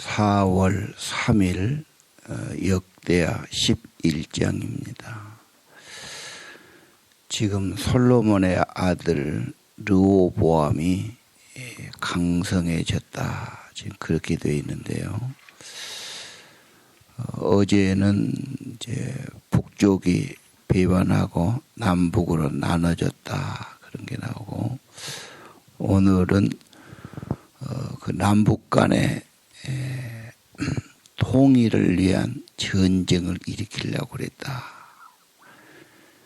4월 3일 역대하 11장입니다. 지금 솔로몬의 아들 르호보암이 강성해졌다, 지금 그렇게 되어 있는데요. 어제는 이제 북쪽이 배반하고 남북으로 나눠졌다, 그런 게 나오고, 오늘은 그 남북 간의 통일을 위한 전쟁을 일으키려고 그랬다.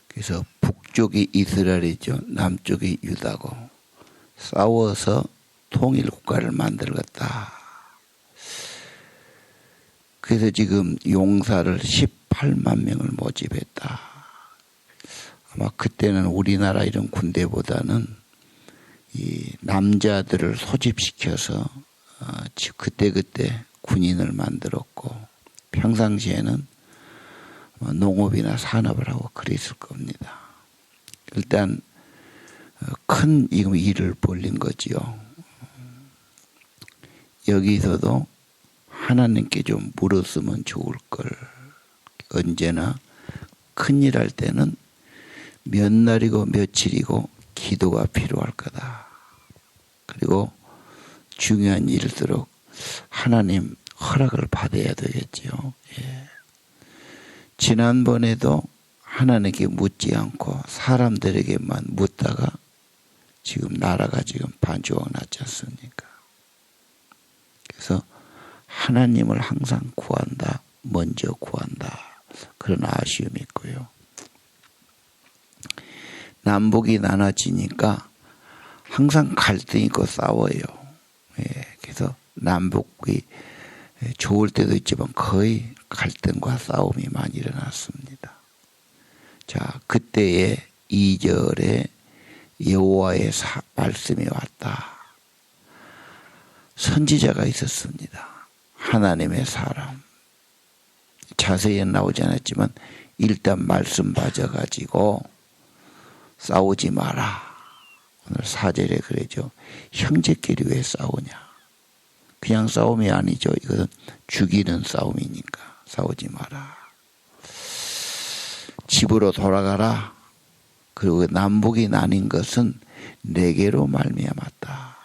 그래서 북쪽이 이스라엘이죠, 남쪽이 유다고 싸워서 통일 국가를 만들었다. 그래서 지금 용사를 18만 명을 모집했다. 아마 그때는 우리나라 이런 군대보다는 이 남자들을 소집시켜서 그때그때 군인을 만들었고, 평상시에는 농업이나 산업을 하고 그랬을 겁니다. 일단 큰 일을 벌린 거지요. 여기서도 하나님께 좀 물었으면 좋을 걸. 언제나 큰일 할 때는 몇 날이고 며칠이고 기도가 필요할 거다. 그리고 중요한 일일수록 하나님 허락을 받아야 되겠지요. 지난번에도 하나님께 묻지 않고 사람들에게만 묻다가 지금 나라가 지금 반조각 났지 않습니까? 그래서 하나님을 항상 구한다, 먼저 구한다, 그런 아쉬움이 있고요. 남북이 나눠지니까 항상 갈등이 있고 싸워요. 그래서 남북이 좋을 때도 있지만 거의 갈등과 싸움이 많이 일어났습니다. 자, 그때에 2절에 여호와의 말씀이 왔다. 선지자가 있었습니다. 하나님의 사람. 자세히는 나오지 않았지만 일단 말씀 받아가지고 싸우지 마라. 오늘 4절에 그러죠. 형제끼리 왜 싸우냐. 그냥 싸움이 아니죠. 이것은 죽이는 싸움이니까 싸우지 마라. 집으로 돌아가라. 그리고 남북이 나뉜 것은 내게로 말미암았다.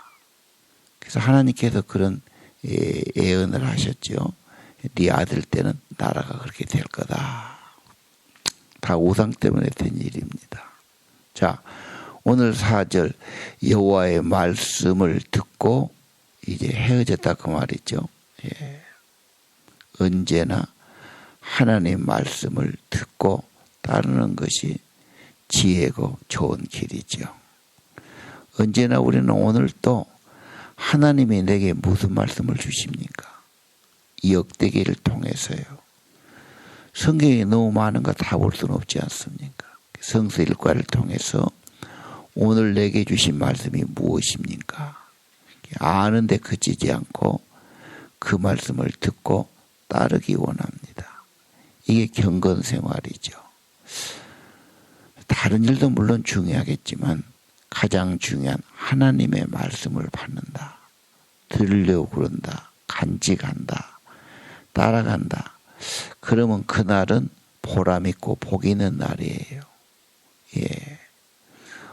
그래서 하나님께서 그런 예언을 하셨죠. 네 아들 때는 나라가 그렇게 될 거다. 다 우상 때문에 된 일입니다. 자, 오늘 4절 여호와의 말씀을 듣고 이제 헤어졌다, 그 말이죠. 언제나 하나님 말씀을 듣고 따르는 것이 지혜고 좋은 길이죠. 언제나 우리는 오늘 또 하나님이 내게 무슨 말씀을 주십니까? 이 역대기를 통해서요. 성경이 너무 많은 거 다 볼 수는 없지 않습니까? 성서 일과를 통해서 오늘 내게 주신 말씀이 무엇입니까? 아는데 그치지 않고 그 말씀을 듣고 따르기 원합니다. 이게 경건 생활이죠. 다른 일도 물론 중요하겠지만 가장 중요한 하나님의 말씀을 받는다. 들으려고 그런다. 간직한다. 따라간다. 그러면 그날은 보람 있고 복 있는 날이에요.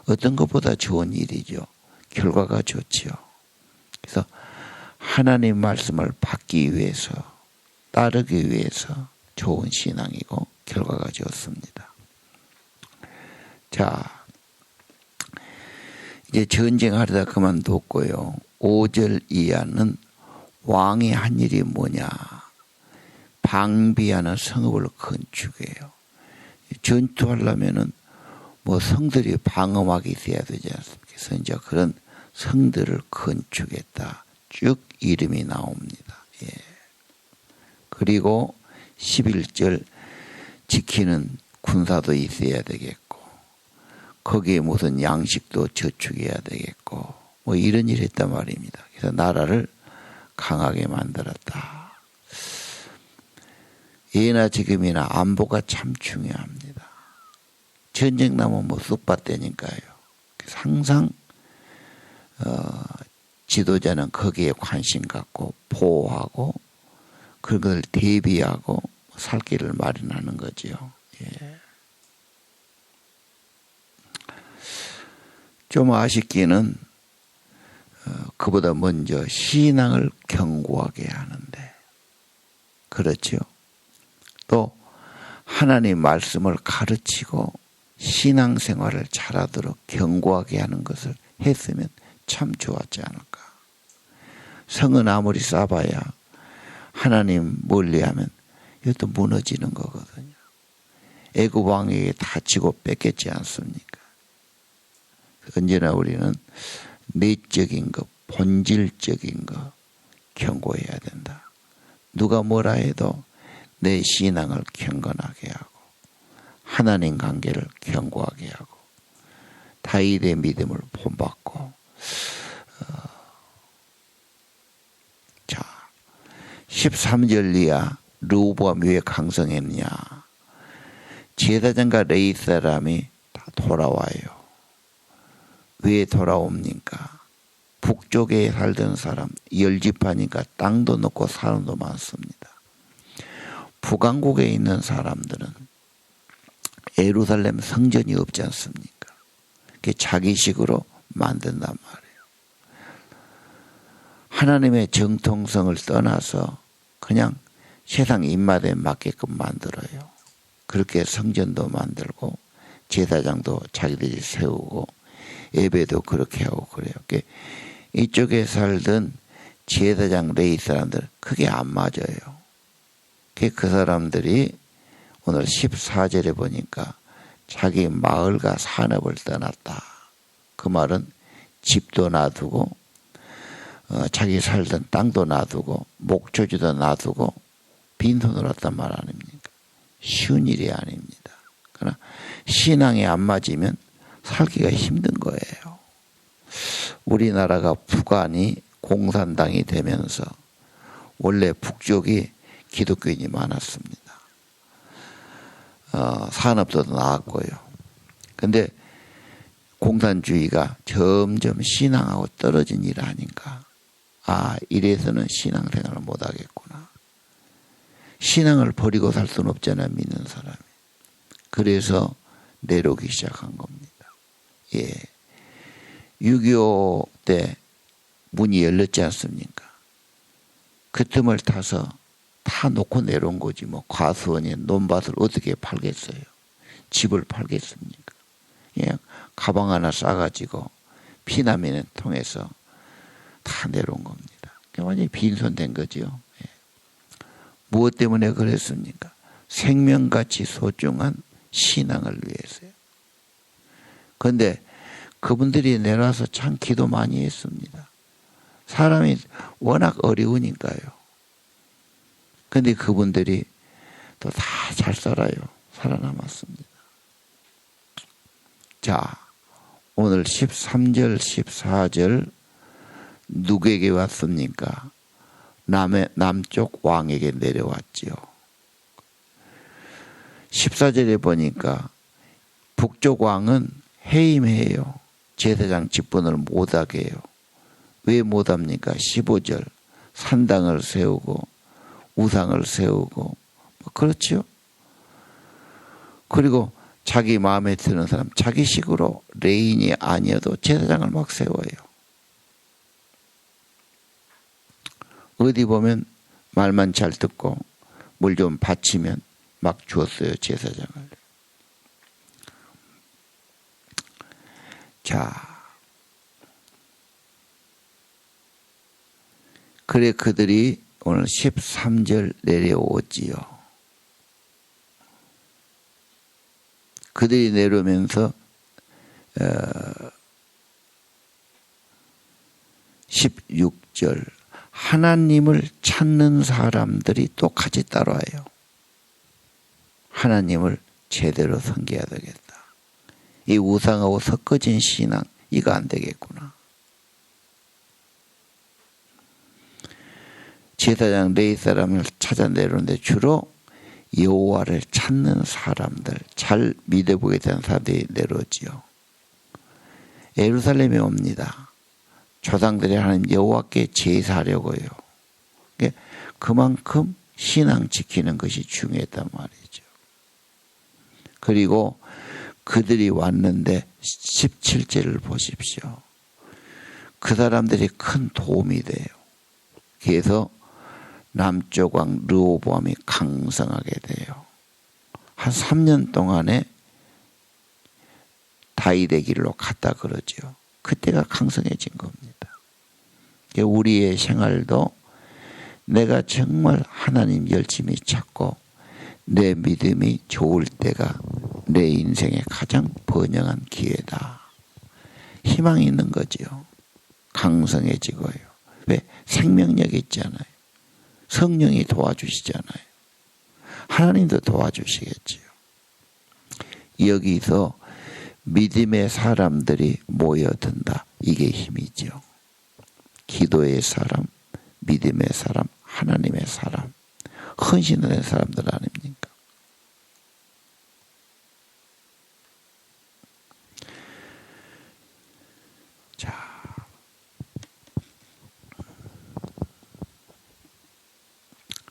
어떤 것보다 좋은 일이죠. 결과가 좋지요. 그래서 하나님 말씀을 받기 위해서, 따르기 위해서 좋은 신앙이고 결과가 좋습니다. 자, 이제 전쟁하려다 그만뒀고요. 5절 이하는 왕이 한 일이 뭐냐. 방비하는 성읍을 건축해요. 전투하려면은 성들이 방어막이 있어야 되지 않습니까? 그래서 이제 그런 성들을 건축했다. 쭉 이름이 나옵니다. 그리고 11절 지키는 군사도 있어야 되겠고, 거기에 무슨 양식도 저축해야 되겠고, 이런 일을 했단 말입니다. 그래서 나라를 강하게 만들었다. 예나 지금이나 안보가 참 중요합니다. 전쟁 나면 쑥밭되니까요. 그래서 항상 지도자는 거기에 관심 갖고 보호하고 그걸 대비하고 살 길을 마련하는 거죠. 예. 좀 아쉽기는 그보다 먼저 신앙을 견고하게 하는데, 그렇죠. 또 하나님 말씀을 가르치고 신앙생활을 잘하도록 견고하게 하는 것을 했으면 참 좋았지 않을까. 성은 아무리 쌓아봐야 하나님 멀리하면 이것도 무너지는 거거든요. 애굽 왕에게 다치고 뺏겼지 않습니까? 언제나 우리는 내적인 것, 본질적인 것 견고해야 된다. 누가 뭐라 해도 내 신앙을 경건하게 하고 하나님 관계를 견고하게 하고 다윗의 믿음을 본받고. 자, 13절 이하 르호보암이 왜 강성했냐. 제사장과 레위 사람이 다 돌아와요. 왜 돌아옵니까? 북쪽에 살던 사람, 열지파니까 땅도 높고 사람도 많습니다. 북왕국에 있는 사람들은 예루살렘 성전이 없지 않습니까? 그게 자기식으로 만든단 말이에요. 하나님의 정통성을 떠나서 그냥 세상 입맛에 맞게끔 만들어요. 그렇게 성전도 만들고 제사장도 자기들이 세우고 예배도 그렇게 하고 그래요. 이쪽에 살던 제사장 레위 사람들 그게 안 맞아요. 그 사람들이 오늘 14절에 보니까 자기 마을과 산업을 떠났다. 그 말은 집도 놔두고 자기 살던 땅도 놔두고 목초지도 놔두고 빈손으로 왔단 말 아닙니까? 쉬운 일이 아닙니다. 그러나 신앙이 안 맞으면 살기가 힘든 거예요. 우리나라가 북한이 공산당이 되면서 원래 북쪽이 기독교인이 많았습니다. 산업도 나았고요. 근데 공산주의가 점점 신앙하고 떨어진 일 아닌가. 이래서는 신앙생활을 못하겠구나. 신앙을 버리고 살 수는 없잖아요, 믿는 사람이. 그래서 내려오기 시작한 겁니다. 예. 6.25 때 문이 열렸지 않습니까? 그 틈을 타서 다 놓고 내려온 거지. 과수원이 논밭을 어떻게 팔겠어요? 집을 팔겠습니까? 그냥 가방 하나 싸가지고 피난민을 통해서 다 내려온 겁니다. 완전히 빈손된 거죠. 예. 무엇 때문에 그랬습니까? 생명같이 소중한 신앙을 위해서요. 그런데 그분들이 내려와서 참 기도 많이 했습니다. 사람이 워낙 어려우니까요. 그런데 그분들이 또 다 잘 살아요. 살아남았습니다. 자, 오늘 13절, 14절 누구에게 왔습니까? 남쪽 왕에게 내려왔지요. 14절에 보니까 북쪽 왕은 해임해요. 제사장 직분을 못하게 해요. 왜 못합니까? 15절 산당을 세우고 우상을 세우고 그렇죠. 그리고 자기 마음에 드는 사람 자기식으로 레인이 아니어도 제사장을 막 세워요. 어디 보면 말만 잘 듣고 뭘 좀 바치면 막 주었어요, 제사장을. 자, 그래 그들이 오늘 13절 내려오지요. 그들이 내려오면서 16절 하나님을 찾는 사람들이 또 같이 따라와요. 하나님을 제대로 섬겨야 되겠다. 이 우상하고 섞어진 신앙 이거 안 되겠구나. 제사장 레위 사람을 찾아 내려오는데 주로 여호와를 찾는 사람들, 잘 믿어보게 된 사람들이 내려오지요. 예루살렘에 옵니다. 조상들이 하나님 여호와께 제사하려고요. 그만큼 신앙 지키는 것이 중요했단 말이죠. 그리고 그들이 왔는데 17절을 보십시오. 그 사람들이 큰 도움이 돼요. 그래서 남쪽 왕 르호보암이 강성하게 돼요. 한 3년 동안에 다윗의 길로 갔다 그러죠. 그때가 강성해진 겁니다. 우리의 생활도 내가 정말 하나님 열심히 찾고 내 믿음이 좋을 때가 내 인생의 가장 번영한 기회다. 희망이 있는 거죠. 강성해지고요. 왜? 생명력이 있잖아요. 성령이 도와주시잖아요. 하나님도 도와주시겠지요. 여기서 믿음의 사람들이 모여든다. 이게 힘이죠. 기도의 사람, 믿음의 사람, 하나님의 사람, 헌신하는 사람들 아닙니까? 자,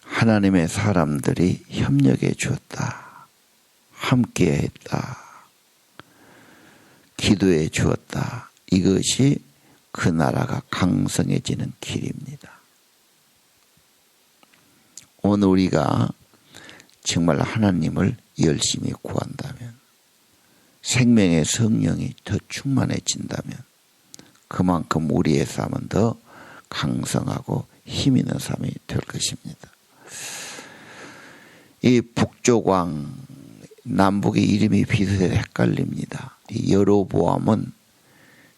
하나님의 사람들이 협력해 주었다. 함께 했다. 기도해 주었다. 이것이 그 나라가 강성해지는 길입니다. 오늘 우리가 정말 하나님을 열심히 구한다면, 생명의 성령이 더 충만해진다면 그만큼 우리의 삶은 더 강성하고 힘 있는 삶이 될 것입니다. 이 북쪽 왕, 남북의 이름이 비슷해서 헷갈립니다. 이 여로보암은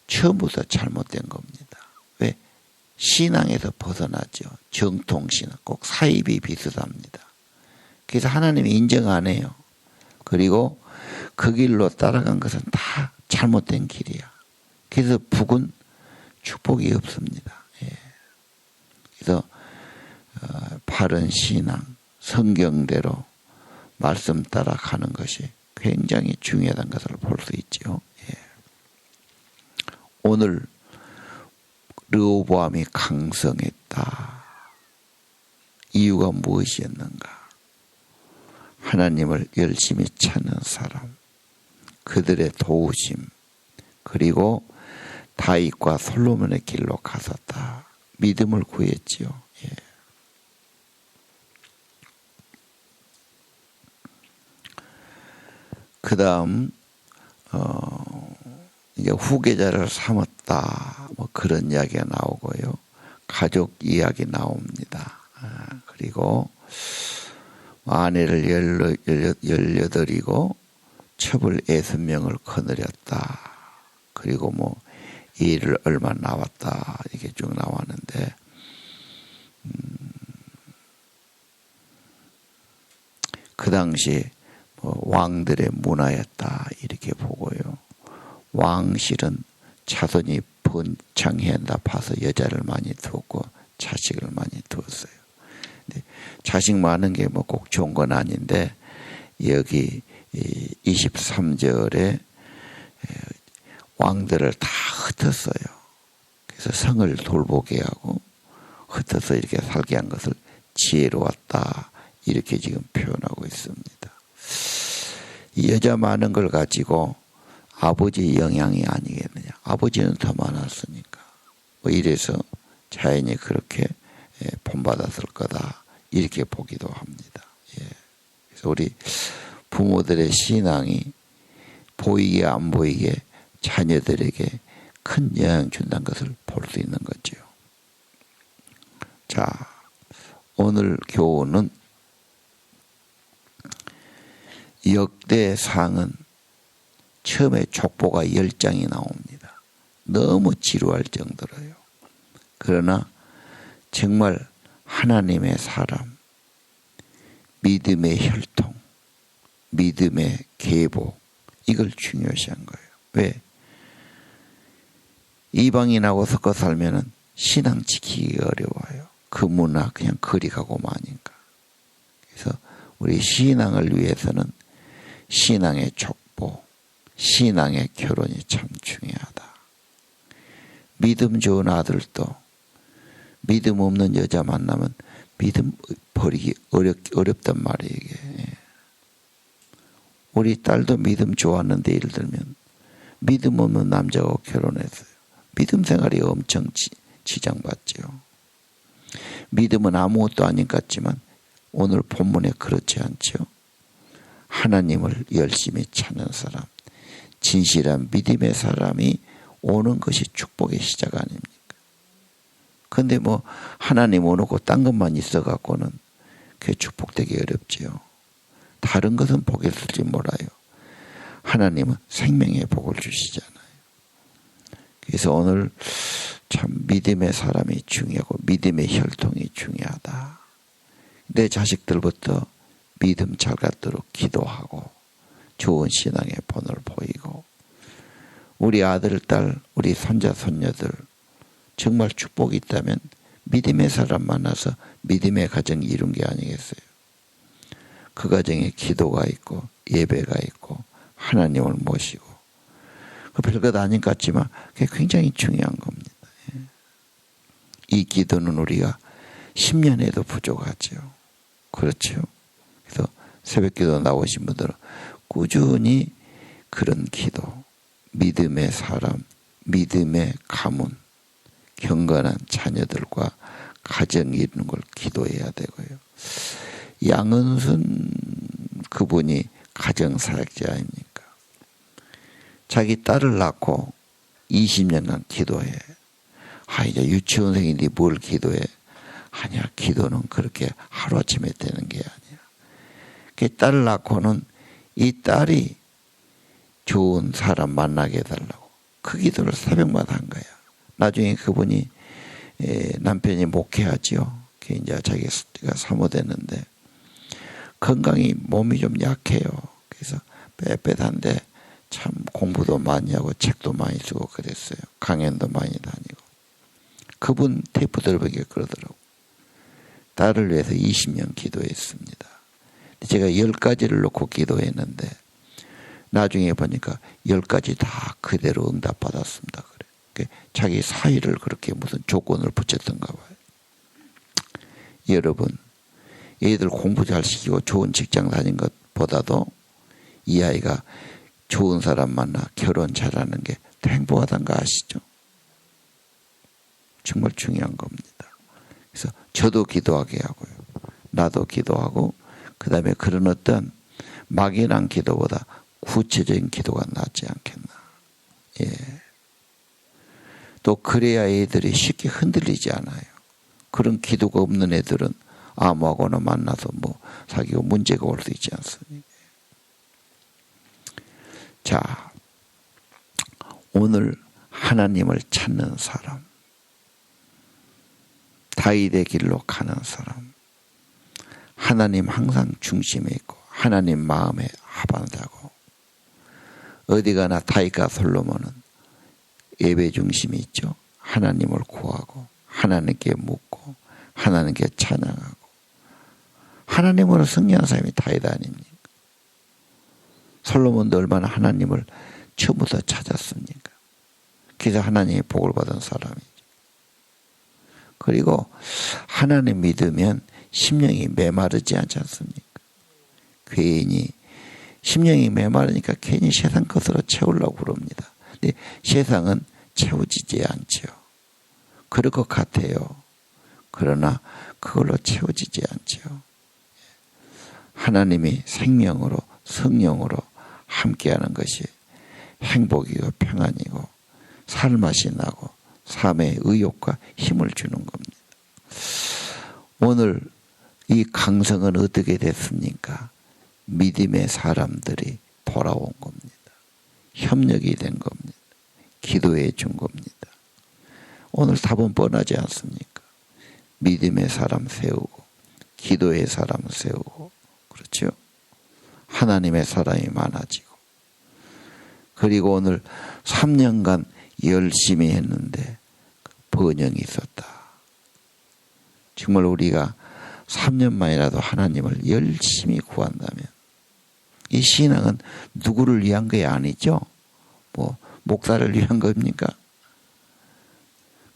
처음부터 잘못된 겁니다. 왜? 신앙에서 벗어나죠. 정통신앙, 꼭 사입이 비슷합니다. 그래서 하나님이 인정 안 해요. 그리고 그 길로 따라간 것은 다 잘못된 길이야. 그래서 북은 축복이 없습니다. 예. 그래서 바른 신앙, 성경대로 말씀 따라 가는 것이 굉장히 중요하다는 것을 볼 수 있죠. 예. 오늘 르호보암이 강성했다. 이유가 무엇이었는가? 하나님을 열심히 찾는 사람, 그들의 도우심, 그리고 다윗과 솔로몬의 길로 가섰다. 믿음을 구했지요. 예. 그 다음 이제 후계자를 삼았다. 뭐 그런 이야기가 나오고요. 가족 이야기 나옵니다. 그리고 아내를 18이고 첩을 60명을 거느렸다. 그리고 뭐 일을 얼마 나왔다. 이게 쭉 나왔는데 그 당시 뭐 왕들의 문화였다. 이렇게 보고요. 왕실은 자손이 번창해야 한다 봐서 여자를 많이 두었고 자식을 많이 두었어요. 근데 자식 많은 게 뭐 꼭 좋은 건 아닌데 여기 23절에 왕들을 다 흩었어요. 그래서 성을 돌보게 하고 흩어서 이렇게 살게 한 것을 지혜로웠다. 이렇게 지금 표현하고 있습니다. 이 여자 많은 걸 가지고 아버지의 영향이 아니겠느냐. 아버지는 더 많았으니까. 뭐 이래서 자연이 그렇게 본받았을 거다. 이렇게 보기도 합니다. 예. 그래서 우리 부모들의 신앙이 보이게 안 보이게 자녀들에게 큰 영향을 준다는 것을 볼 수 있는 거죠. 자, 오늘 교훈은 역대상은 처음에 족보가 10장이 나옵니다. 너무 지루할 정도로요. 그러나 정말 하나님의 사람, 믿음의 혈통, 믿음의 계보, 이걸 중요시한 거예요. 왜? 이방인하고 섞어 살면은 신앙 지키기 어려워요. 그 문화 그냥 거리 가고 마니까. 그래서 우리 신앙을 위해서는 신앙의 족보, 신앙의 결혼이 참 중요하다. 믿음 좋은 아들도 믿음 없는 여자 만나면 믿음 버리기 어렵단 말이에요, 이게. 우리 딸도 믿음 좋았는데, 예를 들면 믿음 없는 남자하고 결혼했어요. 믿음 생활이 엄청 지장받죠. 믿음은 아무것도 아닌 것 같지만 오늘 본문에 그렇지 않죠. 하나님을 열심히 찾는 사람, 진실한 믿음의 사람이 오는 것이 축복의 시작 아닙니까? 그런데 뭐 하나님 오놓고 딴 것만 있어갖고는 그게 축복되기 어렵지요. 다른 것은 복이 쓸지 몰라요. 하나님은 생명의 복을 주시잖아요. 그래서 오늘 참 믿음의 사람이 중요하고 믿음의 혈통이 중요하다. 내 자식들부터 믿음 잘 갖도록 기도하고 좋은 신앙의 본을 보이고, 우리 아들, 딸, 우리 손자, 손녀들 정말 축복이 있다면 믿음의 사람 만나서 믿음의 가정 이룬 게 아니겠어요. 그 가정에 기도가 있고 예배가 있고 하나님을 모시고, 그 별것 아닌 것 같지만 그게 굉장히 중요한 겁니다. 이 기도는 우리가 10년에도 부족하죠. 그렇죠. 그래서 새벽기도 나오신 분들은 꾸준히 그런 기도, 믿음의 사람, 믿음의 가문, 경건한 자녀들과 가정 이루는 걸 기도해야 되고요. 양은순 그분이 가정사역자 아닙니까? 자기 딸을 낳고 20년간 기도해. 이제 유치원생인데 뭘 기도해? 아니야, 기도는 그렇게 하루아침에 되는 게 아니야. 그 딸을 낳고는 이 딸이 좋은 사람 만나게 해달라고 그 기도를 새벽마다 한 거야. 나중에 그분이 남편이 목회하지요. 이제 자기가 사모됐는데 건강이 몸이 좀 약해요. 그래서 빽빽한데 참 공부도 많이 하고 책도 많이 쓰고 그랬어요. 강연도 많이 다니고. 그분 테이프 들어보기에 그러더라고. 딸을 위해서 20년 기도했습니다. 제가 10가지를 놓고 기도했는데 나중에 보니까 10가지 다 그대로 응답받았습니다. 그래. 자기 사위를 그렇게 무슨 조건을 붙였던가 봐요. 여러분, 애들 공부 잘 시키고 좋은 직장 다닌 것보다도 이 아이가 좋은 사람 만나 결혼 잘하는 게 더 행복하다는 거 아시죠? 정말 중요한 겁니다. 그래서 저도 기도하게 하고요. 나도 기도하고, 그 다음에 그런 어떤 막연한 기도보다 구체적인 기도가 낫지 않겠나. 예. 또 그래야 애들이 쉽게 흔들리지 않아요. 그런 기도가 없는 애들은 아무하고나 만나서 뭐 사귀고 문제가 올 수 있지 않습니까? 자, 오늘 하나님을 찾는 사람, 다윗의 길로 가는 사람, 하나님 항상 중심에 있고 하나님 마음에 합한다고. 어디 가나 다윗과 솔로몬은 예배 중심이 있죠. 하나님을 구하고 하나님께 묻고 하나님께 찬양하고 하나님으로 승리한 사람이 다윗 아닙니까? 솔로몬도 얼마나 하나님을 처음부터 찾았습니까? 그래서 하나님의 복을 받은 사람이죠. 그리고 하나님 믿으면 심령이 메마르지 않지 않습니까? 괜히 심령이 메마르니까 괜히 세상 것으로 채우려고 그럽니다. 근데 세상은 채워지지 않죠. 그럴 것 같아요. 그러나 그걸로 채워지지 않죠. 하나님이 생명으로 성령으로 함께하는 것이 행복이고 평안이고 살맛이 나고 삶의 의욕과 힘을 주는 겁니다. 오늘 이 강성은 어떻게 됐습니까? 믿음의 사람들이 돌아온 겁니다. 협력이 된 겁니다. 기도해 준 겁니다. 오늘 답은 뻔하지 않습니까? 믿음의 사람 세우고 기도의 사람 세우고, 그렇죠? 하나님의 사람이 많아지고, 그리고 오늘 3년간 열심히 했는데 번영이 있었다. 정말 우리가 3년만이라도 하나님을 열심히 구한다면, 이 신앙은 누구를 위한 게 아니죠. 뭐 목사를 위한 겁니까?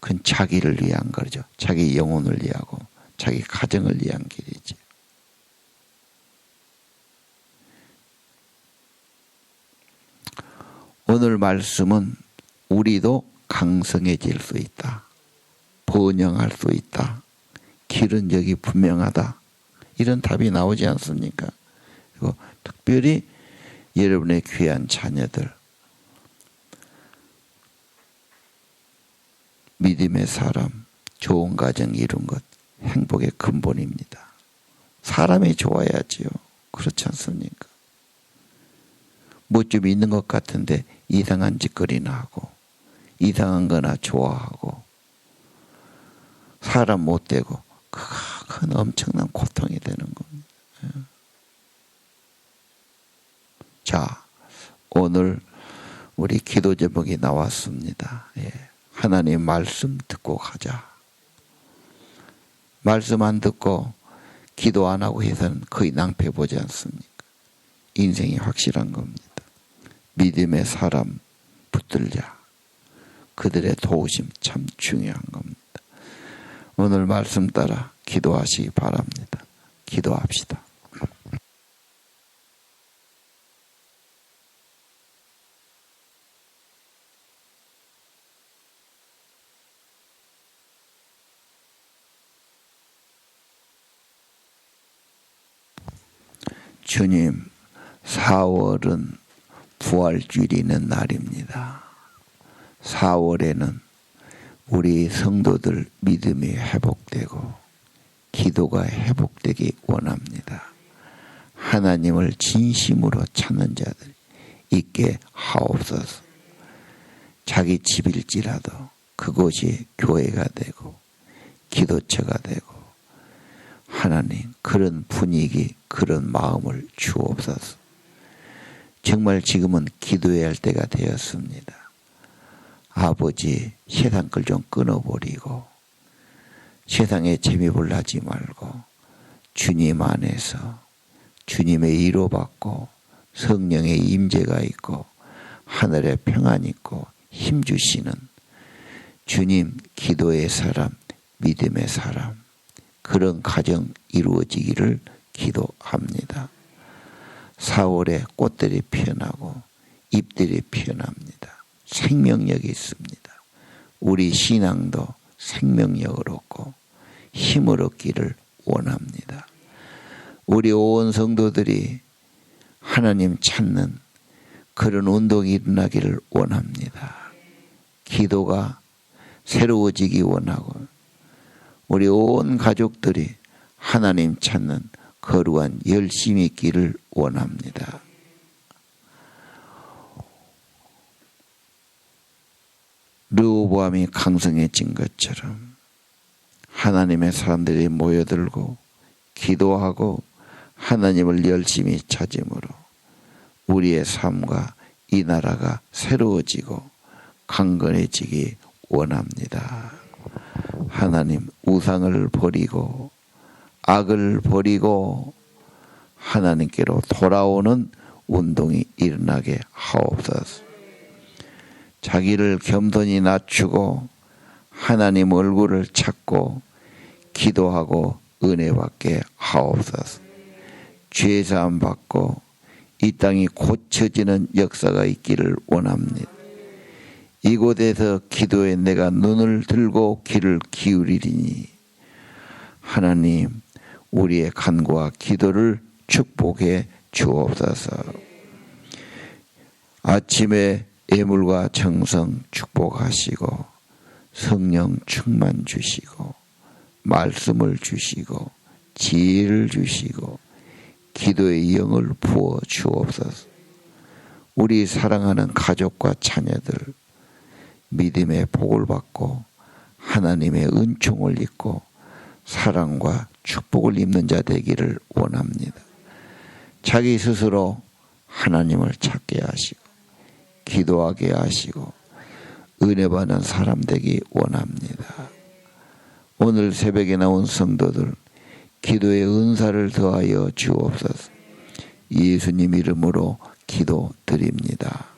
그건 자기를 위한 거죠. 자기 영혼을 위하고 자기 가정을 위한 길이죠. 오늘 말씀은 우리도 강성해질 수 있다. 번영할 수 있다. 길은 여기 분명하다. 이런 답이 나오지 않습니까? 그리고 특별히 여러분의 귀한 자녀들, 믿음의 사람, 좋은 가정 이룬 것 행복의 근본입니다. 사람이 좋아야지요. 그렇지 않습니까? 뭐 좀 있는 것 같은데 이상한 짓거리나 하고 이상한 거나 좋아하고 사람 못 되고 그건 엄청난 고통이 되는 겁니다. 자, 오늘 우리 기도 제목이 나왔습니다. 하나님 말씀 듣고 가자. 말씀 안 듣고 기도 안 하고 해서는 거의 낭패 보지 않습니까? 인생이 확실한 겁니다. 믿음의 사람 붙들자. 그들의 도우심 참 중요한 겁니다. 오늘 말씀 따라 기도하시기 바랍니다. 기도합시다. 주님, 4월은 부활주일이 있는 날입니다. 4월에는 우리 성도들 믿음이 회복되고 기도가 회복되기 원합니다. 하나님을 진심으로 찾는 자들 있게 하옵소서. 자기 집일지라도 그곳이 교회가 되고 기도처가 되고 하나님 그런 분위기 그런 마음을 주옵소서. 정말 지금은 기도해야 할 때가 되었습니다. 아버지 세상 걸 좀 끊어버리고 세상에 재미볼 하지 말고 주님 안에서 주님의 위로받고 성령의 임재가 있고 하늘의 평안이 있고 힘주시는 주님 기도의 사람 믿음의 사람 그런 가정 이루어지기를 기도합니다. 4월에 꽃들이 피어나고 잎들이 피어납니다. 생명력이 있습니다. 우리 신앙도 생명력을 얻고 힘을 얻기를 원합니다. 우리 온 성도들이 하나님 찾는 그런 운동이 일어나기를 원합니다. 기도가 새로워지기 원하고 우리 온 가족들이 하나님 찾는 거룩한 열심이 있기를 원합니다. 르호보암이 강성해진 것처럼 하나님의 사람들이 모여들고 기도하고 하나님을 열심히 찾음으로 우리의 삶과 이 나라가 새로워지고 강건해지기 원합니다. 하나님 우상을 버리고 악을 버리고 하나님께로 돌아오는 운동이 일어나게 하옵소서. 자기를 겸손히 낮추고 하나님 얼굴을 찾고 기도하고 은혜 받게 하옵소서. 죄사함 받고 이 땅이 고쳐지는 역사가 있기를 원합니다. 이곳에서 기도에 내가 눈을 들고 귀를 기울이리니 하나님 우리의 간구와 기도를 축복해 주옵소서. 아침에 예물과 정성 축복하시고 성령 충만 주시고 말씀을 주시고 지혜를 주시고 기도의 영을 부어 주옵소서. 우리 사랑하는 가족과 자녀들 믿음의 복을 받고 하나님의 은총을 입고 사랑과 축복을 입는 자 되기를 원합니다. 자기 스스로 하나님을 찾게 하시고 기도하게 하시고 은혜 받는 사람 되기 원합니다. 오늘 새벽에 나온 성도들 기도의 은사를 더하여 주옵소서. 예수님 이름으로 기도드립니다.